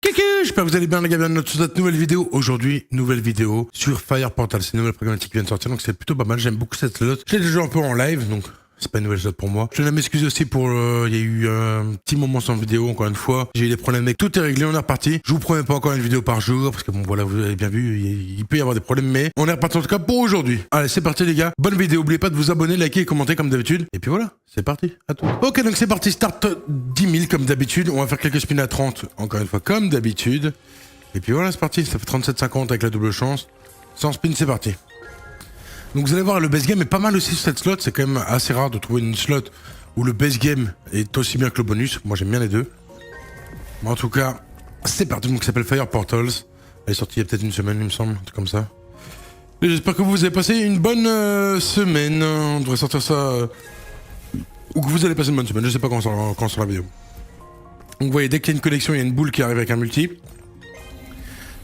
Coucou, j'espère que vous allez bien les gars, bienvenue dans cette nouvelle vidéo. Aujourd'hui, nouvelle vidéo sur Fire Portal. C'est une nouvelle problématique qui vient de sortir, donc c'est plutôt pas mal. J'aime beaucoup cette slot. Je l'ai déjà un peu en live, donc c'est pas une nouvelle slot pour moi. Je tiens à m'excuser aussi pour... Il y a eu un petit moment sans vidéo, encore une fois. J'ai eu des problèmes, mais tout est réglé, on est reparti. Je vous promets pas encore une vidéo par jour, parce que bon voilà, vous avez bien vu, il peut y avoir des problèmes, mais on est reparti en tout cas pour aujourd'hui. Allez, c'est parti les gars. Bonne vidéo, n'oubliez pas de vous abonner, liker et commenter comme d'habitude. Et puis voilà, c'est parti, à tout. Ok, donc c'est parti, start 10 000 comme d'habitude. On va faire quelques spins à 30, encore une fois, comme d'habitude. Et puis voilà, c'est parti, ça fait 37,50 avec la double chance. Sans spin, c'est parti. Donc vous allez voir, le base game est pas mal aussi sur cette slot. C'est quand même assez rare de trouver une slot où le base game est aussi bien que le bonus. Moi j'aime bien les deux. Mais en tout cas, c'est parti. Donc ça s'appelle Fire Portals. Elle est sortie il y a peut-être une semaine, il me semble, un truc comme ça. Et j'espère que vous avez passé une bonne semaine. On devrait sortir ça... ou que vous allez passer une bonne semaine. Je sais pas quand sera la vidéo. Donc vous voyez, dès qu'il y a une connexion, il y a une boule qui arrive avec un multi.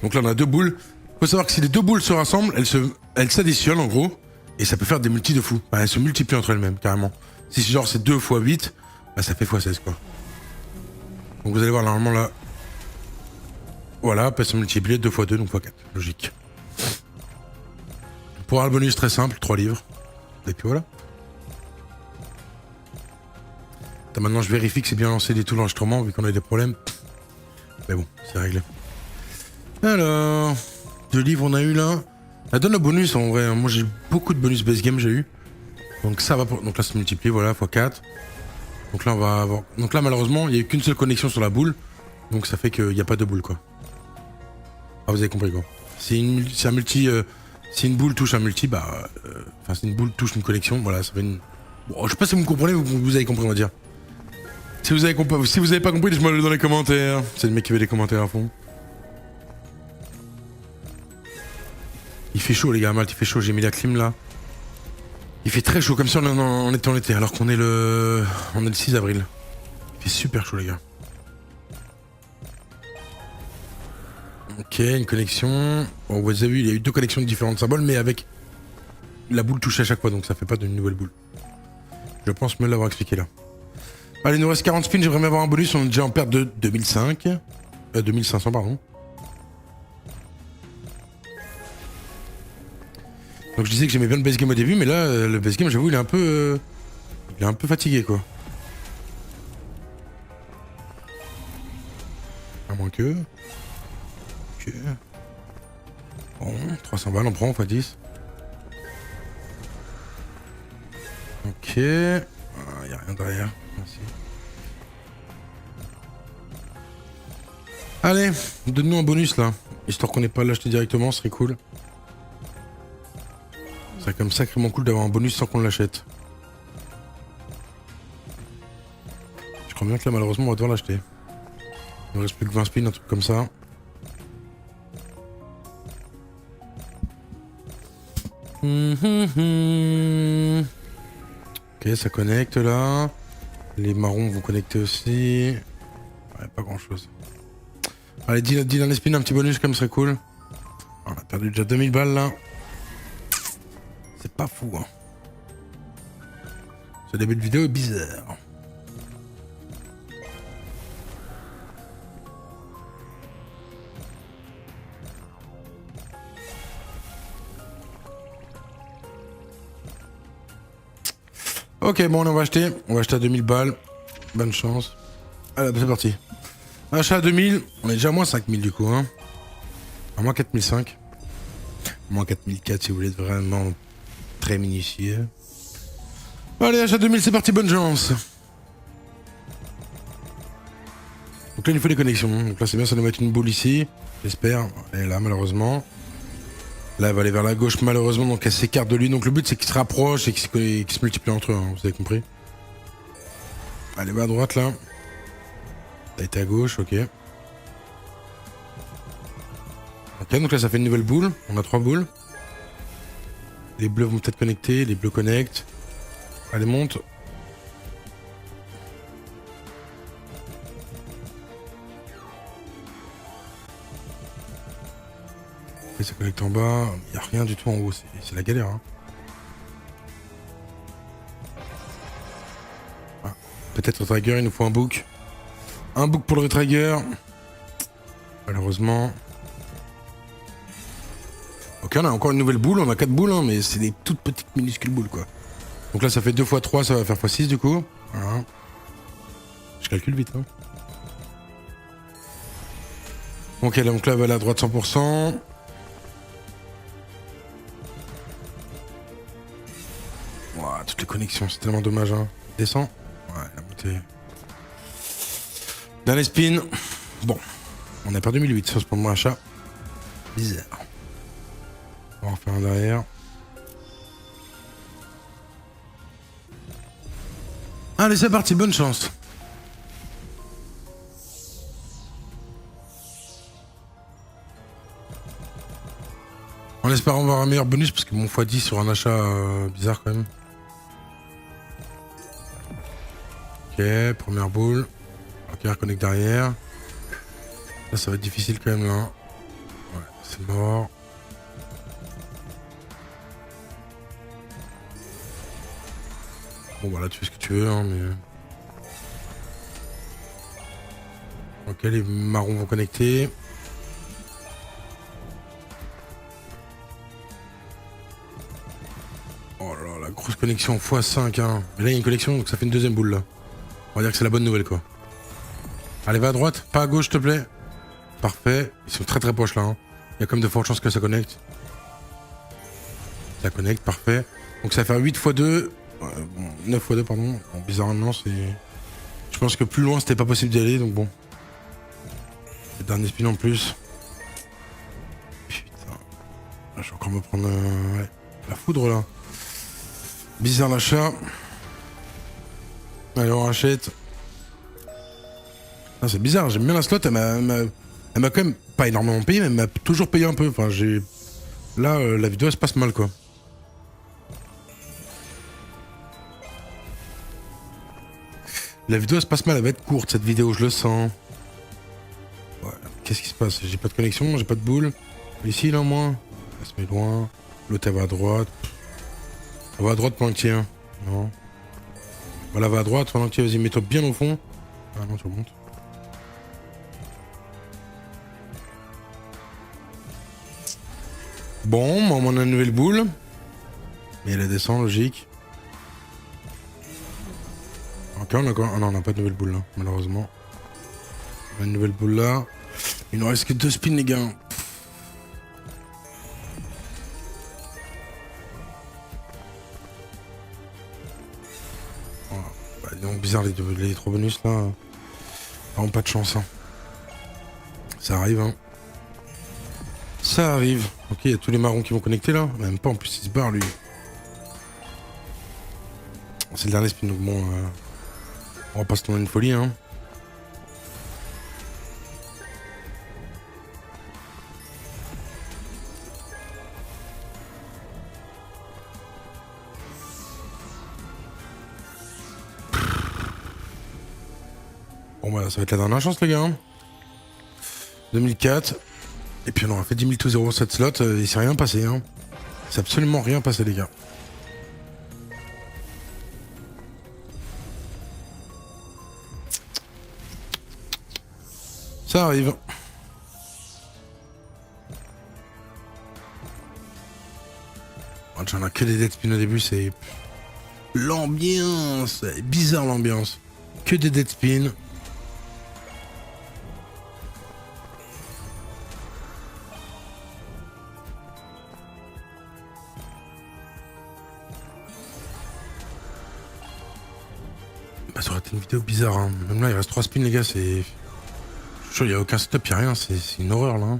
Donc là on a deux boules. Faut savoir que si les deux boules se rassemblent, elles s'additionnent en gros. Et ça peut faire des multis de fou. Enfin, elles se multiplient entre elles-mêmes, carrément. Si genre c'est 2 x 8, bah ça fait x 16 quoi. Donc vous allez voir normalement là. Voilà, elles se multiplient 2 x 2, donc x 4. Logique. Pour avoir le bonus très simple, 3 livres. Et puis voilà. Attends, maintenant je vérifie que c'est bien lancé du tout l'enregistrement vu qu'on a eu des problèmes. Mais bon, c'est réglé. Alors, 2 livres on a eu là. Elle donne le bonus en vrai. Moi j'ai beaucoup de bonus base game j'ai eu. Donc ça va pour... Donc là c'est multiplié, voilà, x 4. Donc là on va avoir... Donc là malheureusement il n'y a eu qu'une seule connexion sur la boule. Donc ça fait qu'il n'y a pas de boule quoi. Ah vous avez compris quoi. Si un multi... si une boule touche un multi, bah... Enfin si une boule touche une connexion, voilà, ça fait une... Bon, je sais pas si vous me comprenez ou vous avez compris on va dire. Si vous avez pas compris, dites-moi dans les commentaires. C'est le mec qui veut les commentaires à fond. Il fait chaud les gars, Malte, il fait chaud, j'ai mis la clim là. Il fait très chaud, comme si on était en été, alors qu'on est le 6 avril. Il fait super chaud les gars. Ok, une connexion. Bon, vous avez vu, il y a eu 2 connexions de différents symboles, mais avec la boule touchée à chaque fois, donc ça fait pas de nouvelle boule. Je pense me l'avoir expliqué là. Allez, il nous reste 40 spins, j'aimerais bien avoir un bonus, on est déjà en perte de 2500 pardon. Donc je disais que j'aimais bien le base game au début, mais là, le base game, j'avoue, il est un peu fatigué, quoi. À moins que... Ok. Bon, 300 balles, on prend, x 10. Ok. Ah, y a rien derrière. Merci. Allez, donne-nous un bonus, là. Histoire qu'on n'ait pas à l'acheter directement, ce serait cool. C'est quand même sacrément cool d'avoir un bonus sans qu'on l'achète. Je crois bien que là malheureusement on va devoir l'acheter. Il ne reste plus que 20 spins, un truc comme ça. Ok, ça connecte là. Les marrons vont connecter aussi. Ouais, pas grand chose. Allez, dis dans les spins un petit bonus comme serait cool. On a perdu déjà 2000 balles là. C'est pas fou, hein. Ce début de vidéo est bizarre. Ok, bon, on va acheter. On va acheter à 2000 balles. Bonne chance. Allez, c'est parti. Achat à 2000. On est déjà à moins 5000 du coup, hein. À moins 4005. Moins 4004 si vous voulez être vraiment très minutieux. Allez, achat 2000, c'est parti, bonne chance. Donc là, il nous faut des connexions. Donc là, c'est bien, ça nous mettre une boule ici. J'espère. Elle est là, malheureusement. Là, elle va aller vers la gauche, malheureusement. Donc elle s'écarte de lui. Donc le but, c'est qu'ils se rapprochent et qu'ils se multiplient entre eux. Hein, vous avez compris. Allez, va à droite, là. Elle était à gauche, ok. Ok, donc là, ça fait une nouvelle boule. On a 3 boules. Les bleus vont peut-être connecter, les bleus connectent. Allez, monte. Et ça connecte en bas. Il n'y a rien du tout en haut, c'est la galère. Hein. Ah, peut-être le trigger, il nous faut un book. Un book pour le retrigger. Malheureusement. Ok, on a encore une nouvelle boule, on a 4 boules, hein, mais c'est des toutes petites minuscules boules quoi. Donc là ça fait 2 x 3, ça va faire x 6 du coup. Voilà. Je calcule vite. Hein. Ok, donc là elle va aller à droite 100%. Ouah, toutes les connexions, c'est tellement dommage. Hein. Descend. Ouais, la montée. Dernier spin. Bon, on a perdu 1008, ça se prend mon achat. Bizarre. On va en faire un derrière. Allez, c'est parti, bonne chance. En espérant avoir un meilleur bonus, parce que mon x10 sur un achat bizarre quand même. Ok, première boule. Ok, reconnecte derrière. Là, ça va être difficile quand même là. Ouais, c'est mort. Bon, bah là, tu fais ce que tu veux, hein, mais. Ok, les marrons vont connecter. Oh là là, la grosse connexion x5, hein. Mais là, il y a une connexion, donc ça fait une deuxième boule là. On va dire que c'est la bonne nouvelle quoi. Allez, va à droite, pas à gauche, s'il te plaît. Parfait. Ils sont très très proches là. Hein. Il y a quand même de fortes chances que ça connecte. Ça connecte, parfait. Donc ça va faire 8 x 2. Bon, 9 x 2, pardon. Bon, bizarrement, c'est. Je pense que plus loin, c'était pas possible d'y aller, donc bon. Le dernier spin en plus. Putain. Là, je vais encore me prendre ouais, la foudre là. Bizarre l'achat. Allez, on rachète. Ah, c'est bizarre, j'aime bien la slot, elle m'a quand même pas énormément payé, mais elle m'a toujours payé un peu. Enfin, j'ai. Là, la vidéo elle se passe mal quoi. La vidéo elle se passe mal, elle va être courte cette vidéo, je le sens. Ouais, qu'est-ce qui se passe? J'ai pas de connexion, j'ai pas de boule. Ici là, moi. Elle se met loin. L'autre elle va à droite. Elle va à droite pendant que tu es un. Non. Voilà, va à droite pendant que tu es. Vas-y, mets-toi bien au fond. Ah non, tu remontes. Bon, on a une nouvelle boule. Mais elle descend, logique. Ok, on a encore. Ah non, on n'a pas de nouvelle boule là, malheureusement. On a une nouvelle boule là. Il nous reste que 2 spins, les gars. Voilà. Bah, donc bizarre les 3 bonus là. Vraiment pas de chance. Hein. Ça arrive, hein. Ça arrive. Ok, il y a tous les marrons qui vont connecter là. Même pas, en plus il se barre lui. C'est le dernier spin, donc bon. On va pas se tourner une folie, hein. Bon bah ça va être la dernière chance les gars. 2004. Et puis on aura fait 10 000 to 0 cette slot, il s'est rien passé. Hein. Il s'est absolument rien passé les gars. Ça arrive. J'en ai que des dead spin au début, c'est... L'ambiance, bizarre l'ambiance. Que des dead spin. Bah ça aurait été une vidéo bizarre, hein. Même là il reste 3 spins les gars, c'est... Je suis sûr il n'y a aucun setup, il n'y a rien, c'est une horreur là. Hein.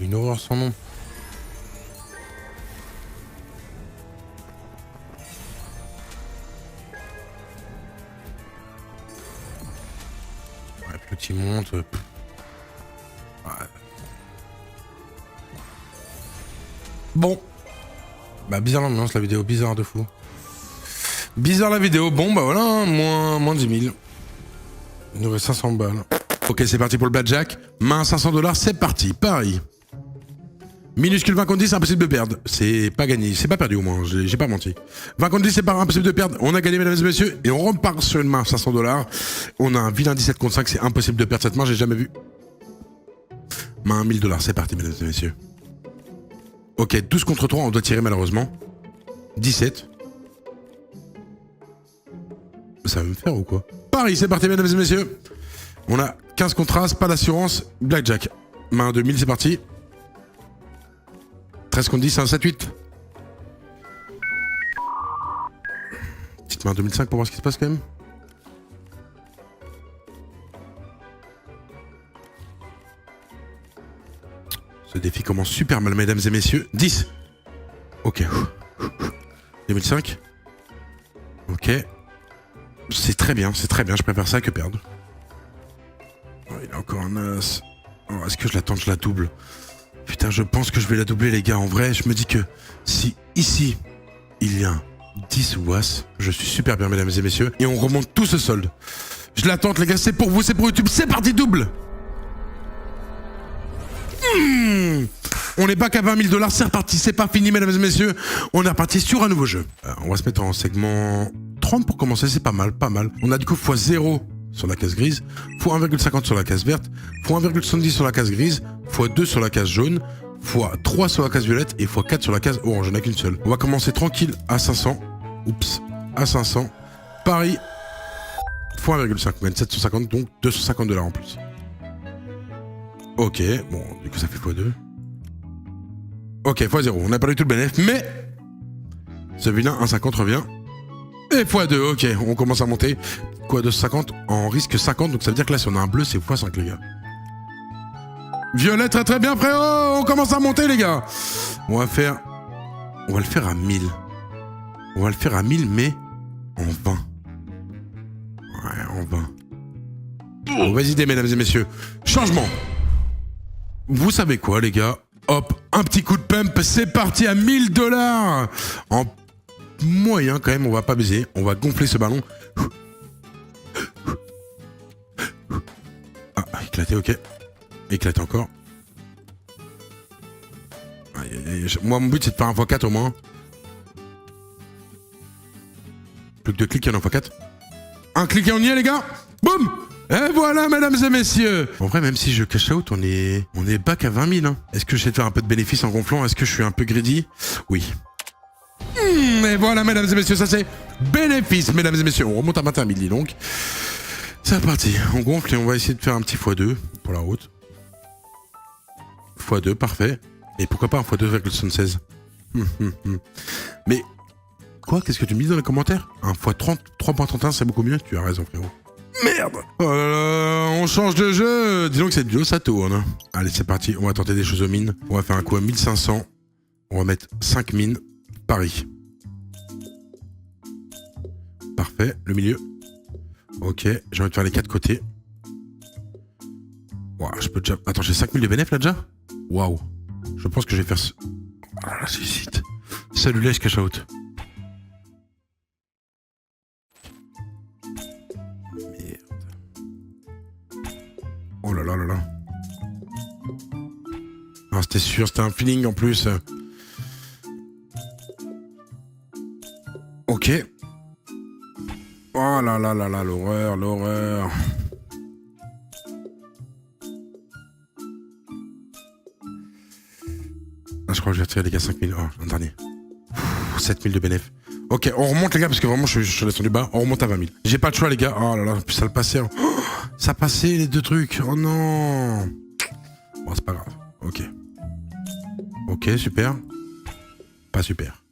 Une horreur sans nom. Ouais, plus qui monte. Ouais. Bon. Bah bizarre l'ambiance la vidéo, bizarre de fou. Bizarre la vidéo, bon bah voilà, hein, moins 10 000. Il nous reste 500 balles. Ok, c'est parti pour le blackjack. Main à 500 $, c'est parti, pareil. Minuscule 20 contre 10, impossible de perdre. C'est pas gagné, c'est pas perdu au moins, j'ai pas menti. 20 contre 10, c'est pas impossible de perdre. On a gagné, mesdames et messieurs, et on repart sur une main à 500 $. On a un vilain 17 contre 5, c'est impossible de perdre cette main, j'ai jamais vu Main 1000 $, c'est parti, mesdames et messieurs. Ok, 12 contre 3, on doit tirer malheureusement. 17. Ça va me faire ou quoi? Paris, c'est parti, mesdames et messieurs. On a 15 contre As, pas d'assurance. Blackjack. Main 2000, c'est parti. 13 contre 10, 1, 7, 8. Petite main 2005 pour voir ce qui se passe quand même. Ce défi commence super mal, mesdames et messieurs. 10. Ok. 2005. Ok. C'est très bien, je préfère ça que perdre. Oh, il a encore un as. Oh, est-ce que je la tente, je la double? Putain, je pense que je vais la doubler, les gars. En vrai, je me dis que si ici, il y a un 10 ou as, je suis super bien, mesdames et messieurs. Et on remonte tout ce solde. Je la tente, les gars, c'est pour vous, c'est pour YouTube. C'est parti, double. On est back à 20 000 $, c'est reparti, c'est pas fini, mesdames et messieurs. On est reparti sur un nouveau jeu. On va se mettre en segment 30 pour commencer, c'est pas mal, pas mal. On a du coup x0 sur la case grise, x1,50 sur la case verte, x1,70 sur la case grise, x2 sur la case jaune, x3 sur la case violette et x4 sur la case orange, j'en ai qu'une seule. On va commencer tranquille à 500. Oups, à 500. Paris, x1,5, 750, donc 250 $ en plus. Ok, bon, du coup ça fait x2. Ok, x0, on n'a pas du tout le bénéfice, mais ce vilain 1,50 revient. Et x2, ok, on commence à monter. Quoi, 250 en risque 50, donc ça veut dire que là, si on a un bleu, c'est x5, les gars. Violet, très très bien, frérot. On commence à monter, les gars. On va le faire à 1000. On va le faire à 1000, mais en 20. Ouais, en 20. Mauvaise idée, mesdames et messieurs. Changement. Vous savez quoi, les gars? Hop, un petit coup de pump, c'est parti à 1000 $. En moyen, quand même, on va pas baiser. On va gonfler ce ballon. Ah, éclaté, ok. Éclaté encore. Aïe, aïe, aïe. Moi, mon but, c'est de faire un x4 au moins. Plus que 2 clics, il y en a un x4. Un clic et on y est, les gars. Boum. Et voilà, mesdames et messieurs. En vrai, même si je cash out, on est back à 20 000. Hein. Est-ce que j'essaie de faire un peu de bénéfice en gonflant? Est-ce que je suis un peu greedy? Oui. Et voilà, mesdames et messieurs, ça c'est bénéfice, mesdames et messieurs. On remonte à 21 000, donc. C'est reparti. On gonfle et on va essayer de faire un petit x2 pour la route. x2, parfait. Et pourquoi pas un x2,76. Mais, quoi? Qu'est-ce que tu me dis dans les commentaires? Un x30, 3.31, c'est beaucoup mieux? Tu as raison, frérot. Merde! Oh là là, on change de jeu! Disons que c'est duo, ça tourne. Allez, c'est parti, on va tenter des choses aux mines. On va faire un coup à 1500. On va mettre 5 mines. Paris. Parfait, le milieu. Ok, j'ai envie de faire les 4 côtés. Wow, je peux déjà... Attends, j'ai 5000 de bénéf là déjà? Waouh. Je pense que je vais faire... Ah là, c'est site. Salut, je cash out. Oh là là là là. Ah, c'était sûr, c'était un feeling en plus. Ok. Oh là là là là, l'horreur, l'horreur. Ah, je crois que je vais retirer les gars 5000. Oh, un dernier. 7000 de bénéf. Ok, on remonte les gars parce que vraiment je suis descendu bas. On remonte à 20 000. J'ai pas le choix les gars. Oh là là, puis ça le passait. Hein. Oh, ça passait les deux trucs. Oh non. Bon, c'est pas grave. Ok. Ok, super. Pas super.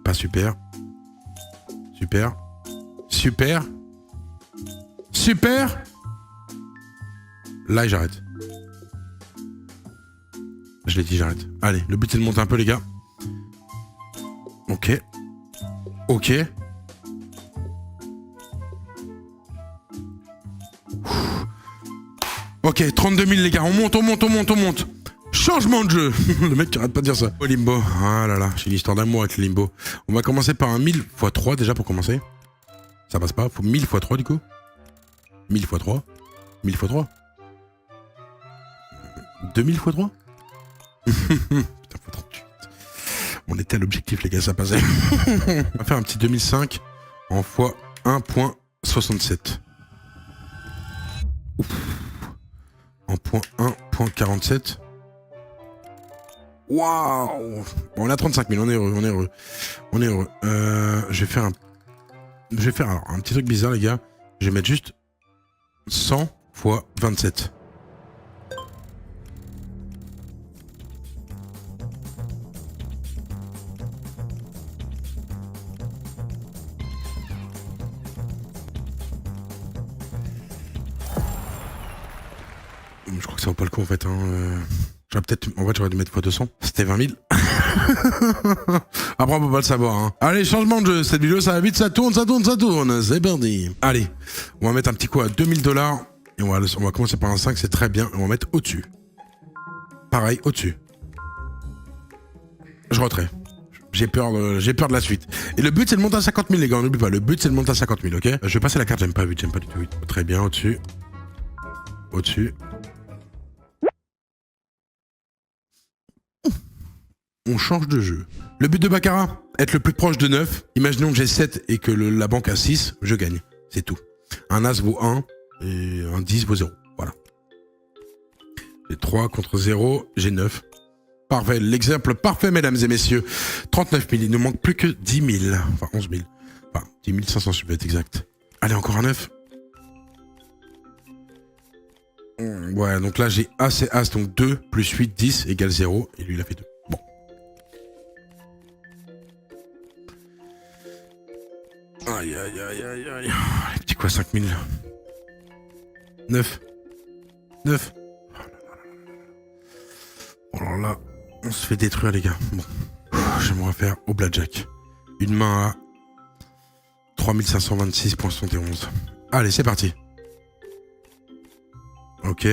Pas super. Super. Super. Super. Là, j'arrête. Je l'ai dit, j'arrête. Allez, le but c'est de monter un peu les gars. Ok. Ok. Ok, 32 000 les gars, on monte, on monte, on monte, on monte. Changement de jeu. Le mec qui arrête pas de dire ça. Oh limbo. Ah là là, j'ai une histoire d'amour avec le limbo. On va commencer par un 1000 x 3 déjà pour commencer. Ça passe pas, faut 1000 x 3 du coup. 1000 x 3. 1000 x 3. 2000 x 3. Putain, faut 38. On était à l'objectif les gars, ça passait. On va faire un petit 2005 en fois 1.67. Ouf. En en point 1.47. Waouh! Bon, on a 35 000, on est heureux. Je vais faire alors, un petit truc bizarre, les gars. Je vais mettre juste 100 fois 27. Je crois que ça vaut pas le coup en fait. J'aurais dû mettre x 200. C'était 20 000. Après, on peut pas le savoir. Hein. Allez, changement de jeu. Cette vidéo, ça va vite, ça tourne. C'est parti. Allez, on va mettre un petit coup à 2000 $. Et on va commencer par un 5, c'est très bien. Et on va mettre au-dessus. Pareil, au-dessus. Je retrais. J'ai peur de la suite. Et le but, c'est de monter à 50 000, les gars. N'oublie pas, le but, c'est de monter à 50 000, ok? Je vais passer la carte, j'aime pas du tout. Très bien, au-dessus. Au-dessus. On change de jeu. Le but de Baccarat, être le plus proche de 9. Imaginons que j'ai 7 et que la banque a 6, je gagne. C'est tout. Un As vaut 1 et un 10 vaut 0. Voilà. J'ai 3 contre 0, j'ai 9. Parfait, l'exemple parfait, mesdames et messieurs. 39 000, il ne manque plus que 10 000. Enfin, 11 000. Enfin, 10 500, je vais être exact. Allez, encore un 9. Ouais, donc là, j'ai As et As, donc 2 plus 8, 10 égale 0. Et lui, il a fait 2. Bon. Aïe. Les petits quoi, 5 000. 9. Alors là, on se fait détruire, les gars. Bon. J'aimerais faire au blackjack. Une main à 3526,71. Allez, c'est parti. Ok.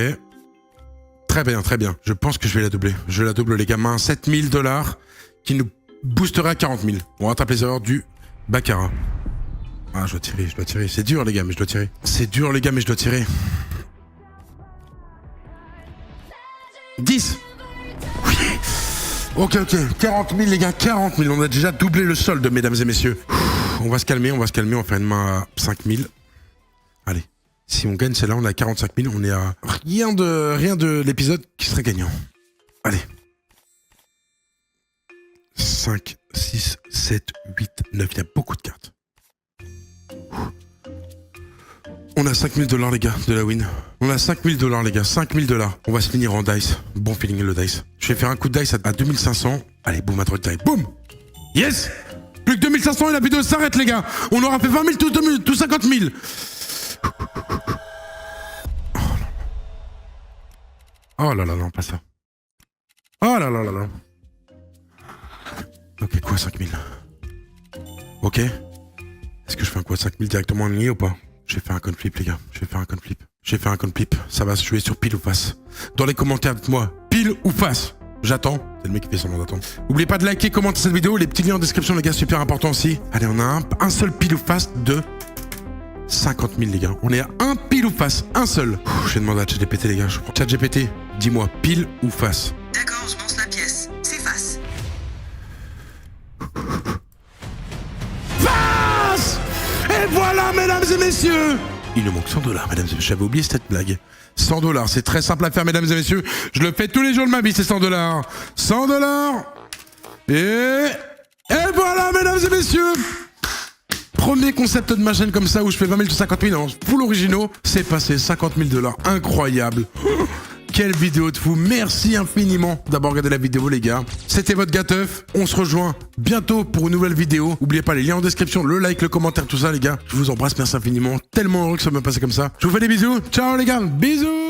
Très bien. Je pense que je vais la doubler. Je la double, les gars. Main à 7 000 $ qui nous boostera à 40 000. On rattrape les erreurs du Baccarat. Ah, je dois tirer. C'est dur, les gars, mais je dois tirer. 10. Oui. Ok. 40 000, les gars, 40 000. On a déjà doublé le solde, mesdames et messieurs. On va se calmer. On va faire une main à 5 000. Allez. Si on gagne celle-là, on est à 45 000. On est à rien de l'épisode qui serait gagnant. Allez. 5, 6, 7, 8, 9. Il y a beaucoup de cartes. On a 5 000 $, les gars, de la win. On a 5 000 $, les gars. 5 000 $. On va se finir en dice. Bon feeling, le dice. Je vais faire un coup de dice à 2500. Allez, boum, à droite direct. Boum! Yes! Plus que 2500 et la vidéo s'arrête, les gars. On aura fait 20 000, tout 50 000. Oh là là, non, pas ça. Oh là là là là. Ok, quoi, 5 000. Ok. Est-ce que je fais un quoi, 5 000 directement en ligne ou pas? J'ai fait un coin flip, les gars. J'ai fait un coin flip. Ça va se jouer sur pile ou face. Dans les commentaires, dites-moi, pile ou face. J'attends. C'est le mec qui fait semblant d'attendre. N'oubliez pas de liker, commenter cette vidéo. Les petits liens en description, les gars, super important aussi. Allez, on a un seul pile ou face de 50 000, les gars. On est à un pile ou face, un seul. Je vais demander à ChatGPT, les gars. Je prends ChatGPT. Dis-moi, pile ou face. D'accord, je lance la pièce. C'est face. Face! Et voilà, mesdames et messieurs! Il nous manque 100 $, mesdames et messieurs. J'avais oublié cette blague. 100 $, c'est très simple à faire, mesdames et messieurs. Je le fais tous les jours de ma vie, c'est 100 $. 100 $. Et voilà, mesdames et messieurs! Premier concept de ma chaîne comme ça où je fais 20 000 ou 50 000 en full originaux. C'est passé 50 000 $. Incroyable. Quelle vidéo de fou. Merci infiniment d'avoir regardé la vidéo, les gars. C'était votre Gateuf. On se rejoint bientôt pour une nouvelle vidéo. N'oubliez pas les liens en description, le like, le commentaire, tout ça, les gars. Je vous embrasse, merci infiniment. Tellement heureux que ça me passe comme ça. Je vous fais des bisous. Ciao, les gars. Bisous.